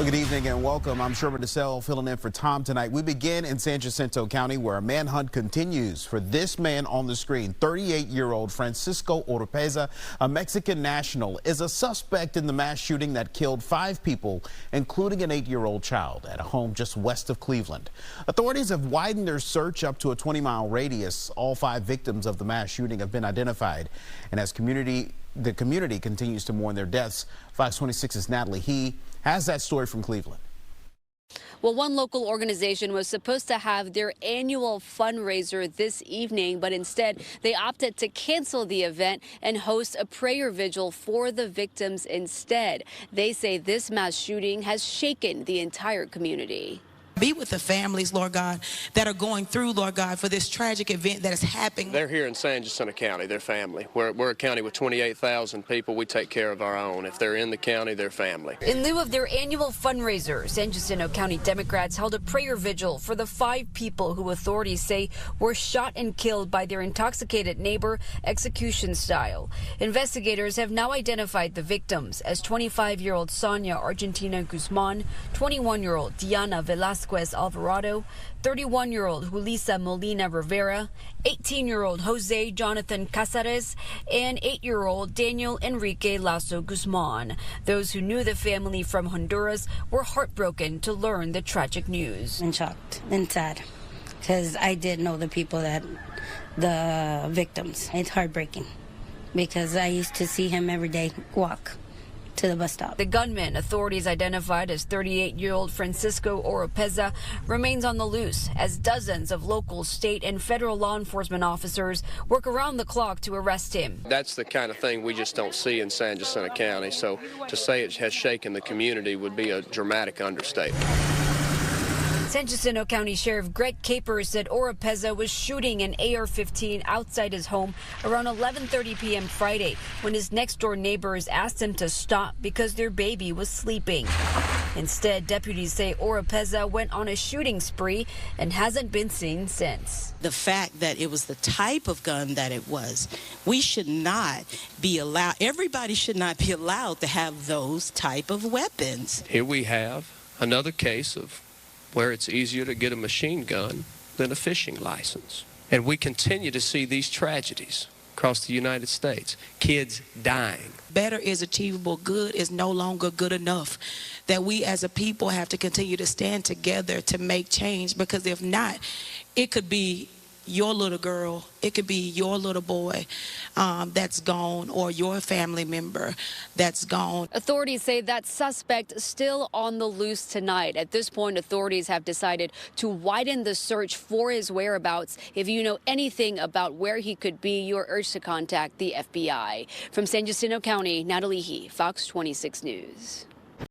Well, good evening and welcome. I'm Sherman DeSalle filling in for Tom tonight. We begin in San Jacinto County where a manhunt continues for this man on the screen. 38-year-old Franciso Oropesa, a Mexican national, is a suspect in the mass shooting that killed 5 people, including an 8-year-old child at a home just west of Cleveland. Authorities have widened their search up to a 20-mile radius. All 5 victims of the mass shooting have been identified. And as the community continues to mourn their deaths, Fox 26's Natalie Hee has that story from Cleveland. Well, one local organization was supposed to have their annual fundraiser this evening, but instead they opted to cancel the event and host a prayer vigil for the victims instead. They say this mass shooting has shaken the entire community. Be with the families, Lord God, that are going through, Lord God, for this tragic event that is happening. They're here in San Jacinto County, their family. We're a county with 28,000 people. We take care of our own. If they're in the county, they're family. In lieu of their annual fundraiser, San Jacinto County Democrats held a prayer vigil for the 5 people who authorities say were shot and killed by their intoxicated neighbor, execution style. Investigators have now identified the victims as 25-year-old Sonia Argentina Guzman, 21-year-old Diana Velasquez Alvarado, 31-year-old Julissa Molina Rivera, 18-year-old Jose Jonathan Casares, and 8-year-old Daniel Enrique Lasso Guzman. Those who knew the family from Honduras were heartbroken to learn the tragic news. And shocked and sad because I did know the people the victims. It's heartbreaking because I used to see him every day walk to the bus stop. The gunman, authorities identified as 38-year-old Franciso Oropesa, remains on the loose as dozens of local, state, and federal law enforcement officers work around the clock to arrest him. That's the kind of thing we just don't see in San Jacinto County, so to say it has shaken the community would be a dramatic understatement. San Jacinto County Sheriff Greg Capers said Oropesa was shooting an AR-15 outside his home around 11:30 p.m. Friday when his next-door neighbors asked him to stop because their baby was sleeping. Instead, deputies say Oropesa went on a shooting spree and hasn't been seen since. The fact that it was the type of gun that it was, we should not be allowed, everybody should not be allowed to have those type of weapons. Here we have another case of where it's easier to get a machine gun than a fishing license. And we continue to see these tragedies across the United States, kids dying. Better is achievable, good is no longer good enough. That we as a people have to continue to stand together to make change, because if not, it could be your little girl, it could be your little boy that's gone, or your family member that's gone. Authorities say that suspect still on the loose tonight. At this point, authorities have decided to widen the search for his whereabouts. If you know anything about where he could be, you're urged to contact the FBI. From San Jacinto County, Natalie Hee, Fox 26 News.